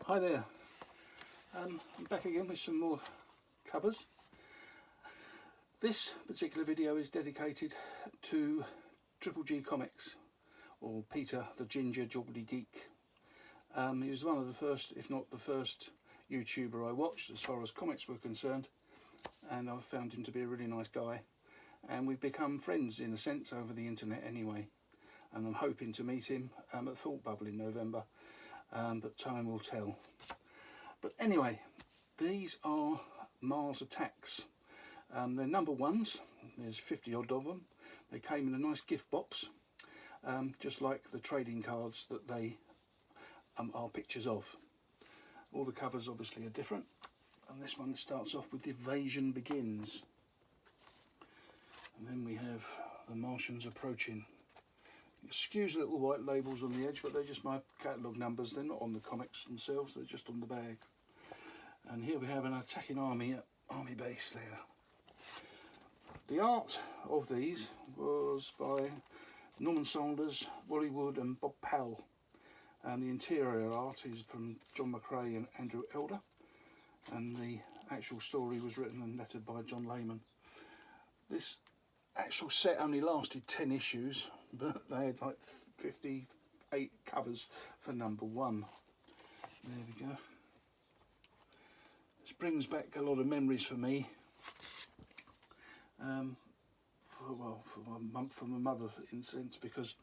Hi there, I'm back again with some more covers. This particular video is dedicated to Triple G Comics, or Peter the Ginger Jobbledy Geek. He was one of the first, if not the first, YouTuber I watched as far as comics were concerned, and I've found him to be a really nice guy, and we've become friends in a sense over the internet anyway, and I'm hoping to meet him at Thought Bubble in November. But time will tell. But anyway, these are Mars Attacks. They're number ones. There's 50 odd of them. They came in a nice gift box, just like the trading cards that they are pictures of. All the covers obviously are different, and this one starts off with Invasion Begins, and then we have the Martians approaching. Excuse the little white labels on the edge, but they're just my catalogue numbers. They're not on the comics themselves, they're just on the bag. And here we have an attacking army at Army Base there. The art of these was by Norman Saunders, Wally Wood and Bob Powell. And the interior art is from John McRae and Andrew Elder. And the actual story was written and lettered by John Layman. This actual set only lasted 10 issues, but they had like 58 covers for number one. There we go. This brings back a lot of memories for me. For my mother, in a sense, because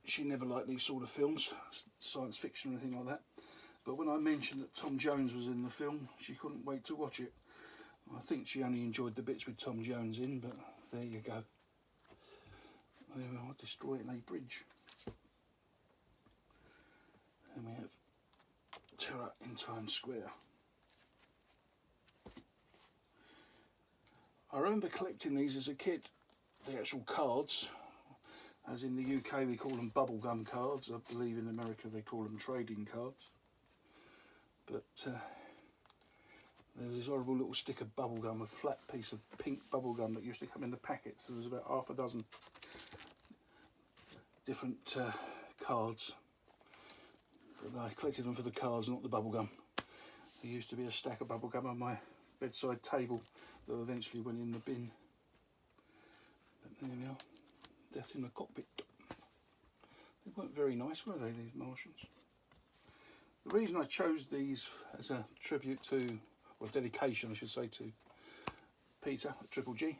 she never liked these sort of films, science fiction or anything like that. But when I mentioned that Tom Jones was in the film, she couldn't wait to watch it. I think she only enjoyed the bits with Tom Jones in, but there you go. There we are, Destroying a Bridge. And we have Terror in Times Square. I remember collecting these as a kid, the actual cards. As in the UK we call them bubblegum cards. I believe in America they call them trading cards. But there's this horrible little stick of bubblegum, a flat piece of pink bubblegum that used to come in the packets. There was about half a dozen different cards. But I collected them for the cards, not the bubblegum. There used to be a stack of bubblegum on my bedside table that eventually went in the bin. But there we are. Death in the Cockpit. They weren't very nice, were they, these Martians? The reason I chose these as a tribute to, or dedication I should say, to Peter at Triple G,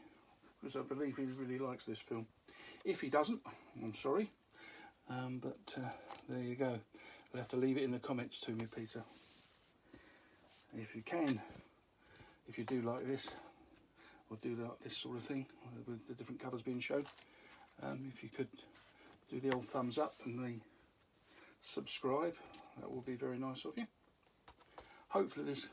because I believe he really likes this film. If he doesn't, I'm sorry, but there you go. You'll have to leave it in the comments to me, Peter. If you can, if you do like this, or do like this sort of thing, with the different covers being shown, if you could do the old thumbs up and the subscribe, that will be very nice of you. Hopefully this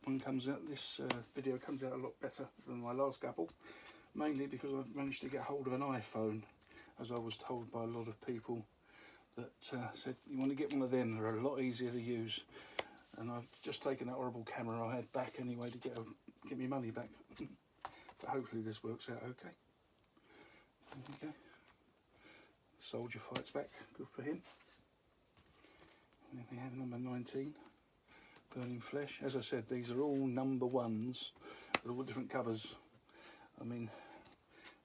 one comes out, this video comes out a lot better than my last couple, mainly because I've managed to get hold of an iPhone, as I was told by a lot of people that said you want to get one of them, they're a lot easier to use. And I've just taken that horrible camera I had back anyway to get my money back. But hopefully this works out okay. There we go. Soldier fights back, good for him. And then we have number 19, Burning Flesh. As I said, these are all number ones, with all different covers. I mean,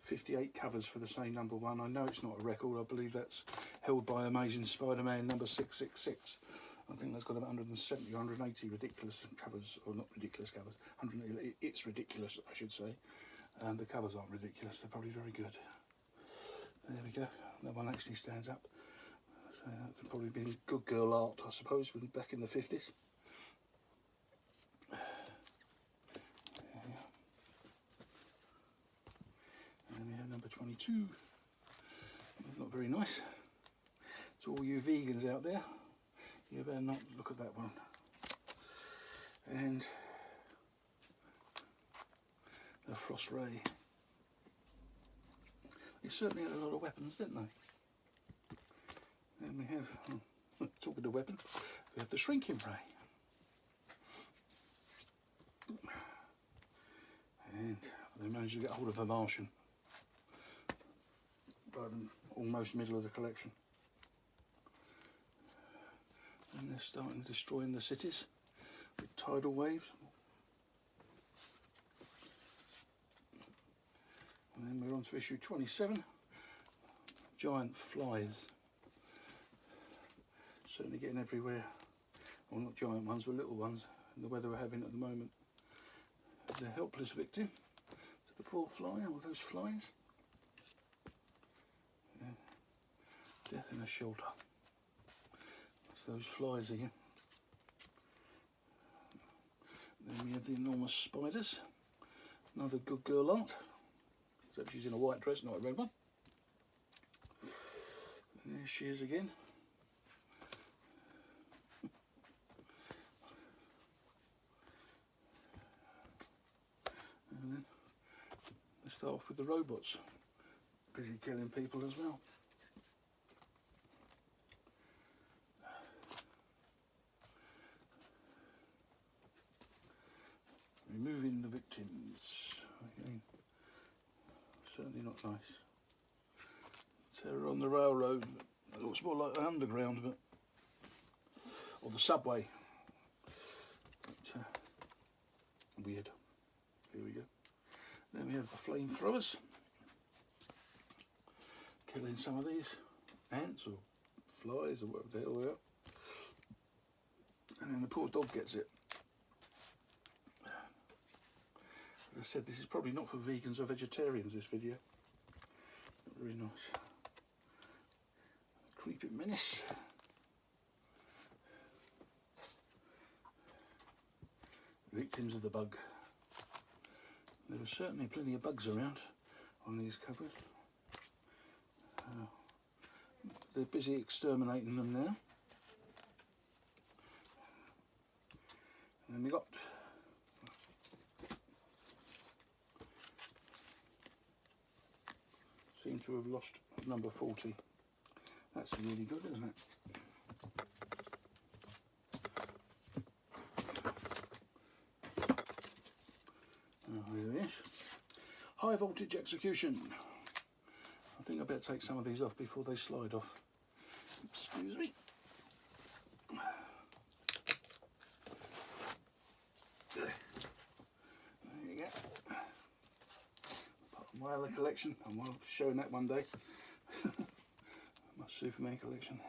58 covers for the same number one. I know it's not a record, I believe that's held by Amazing Spider-Man number 666. I think that's got about 170 or 180 ridiculous covers, or not ridiculous covers, 180, it's ridiculous I should say. The covers aren't ridiculous, they're probably very good. There we go, that one actually stands up. So that would probably be good girl art, I suppose, back in the 50s. And we have number 22. Not very nice. To all you vegans out there, you better not look at that one. And the Frost Ray. They certainly had a lot of weapons, didn't they? And we have, talking of weapons, we have the Shrinking Ray. And they managed to get hold of a Martian. But almost middle of the collection. And they're starting destroying the cities with tidal waves. And then we're on to issue 27, giant flies. Certainly getting everywhere. Well, not giant ones, but little ones, in the weather we're having at the moment. As a helpless victim to the poor fly, all those flies. Yeah. Death in a shelter. It's those flies again. Then we have the enormous spiders. Another good girl art. Except she's in a white dress, not a red one. And there she is again. And then they start off with the robots. Busy killing people as well. Removing the victims. Again, certainly not nice. Terror on the railroad. It looks more like the underground, but or the subway. But, weird. Here we go. Then we have the flamethrowers. Killing some of these ants or flies or whatever the hell they are. And then the poor dog gets it. As I said, this is probably not for vegans or vegetarians, this video. Not very nice. Creepy menace. Victims of the bug. There were certainly plenty of bugs around on these covers. They're busy exterminating them now. And then we got seem to have lost number 40. That's really good, isn't it? Oh, here it is. High voltage execution. I think I better take some of these off before they slide off. Excuse me. There you go. Part of my other collection. I'm showing that one day. My Superman collection.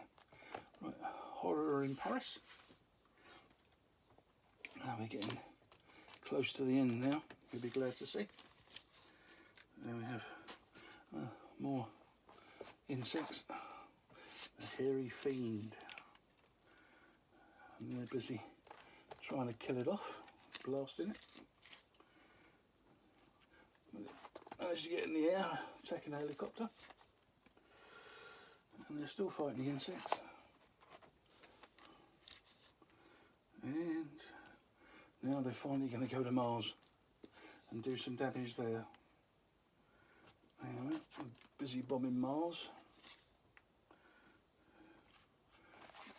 Right, Horror in Paris. Now we're getting close to the end now. You'll be glad to see. There we have more insects. The hairy fiend. And they're busy trying to kill it off, blasting it. Managed to get in the air, attacking a helicopter. And they're still fighting the insects. And now they're finally going to go to Mars and do some damage there. Anyway, busy bombing Mars.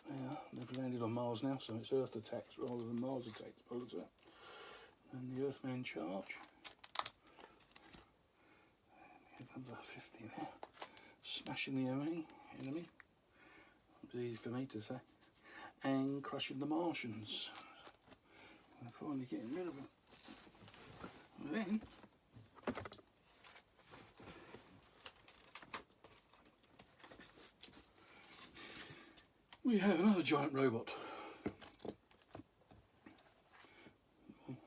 Yeah, they've landed on Mars now, so it's Earth attacks rather than Mars attacks by the looks of it. And the Earthmen charge. Here comes a 50 there. Smashing the enemy. It's easy for me to say. And crushing the Martians. And finally getting rid of them. And then we have another giant robot. And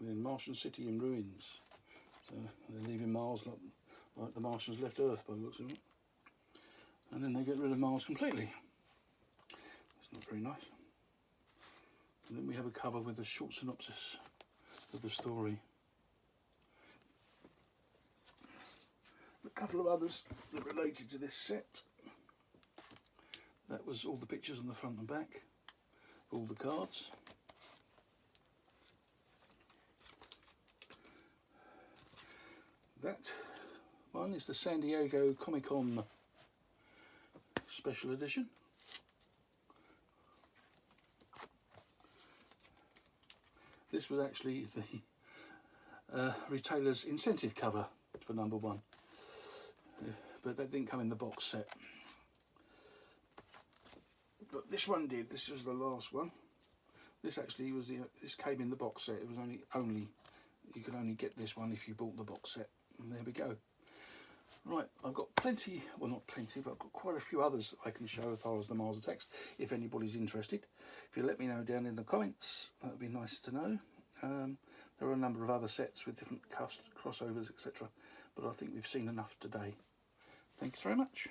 then Martian city in ruins. So they're leaving Mars like the Martians left Earth by the looks of it. And then they get rid of Mars completely. It's not very nice. And then we have a cover with a short synopsis of the story. A couple of others that related to this set. That was all the pictures on the front and back, all the cards. That one is the San Diego Comic-Con special edition. This was actually the retailer's incentive cover for #1, but that didn't come in the box set. but this one did. This was the last one. This actually was this came in the box set. It was only you could only get this one if you bought the box set. And there we go. Right, I've got plenty, well not plenty, but I've got quite a few others I can show as far as the Mars Attacks, if anybody's interested. If you let me know down in the comments, that would be nice to know. There are a number of other sets with different crossovers, etc. But I think we've seen enough today. Thanks very much.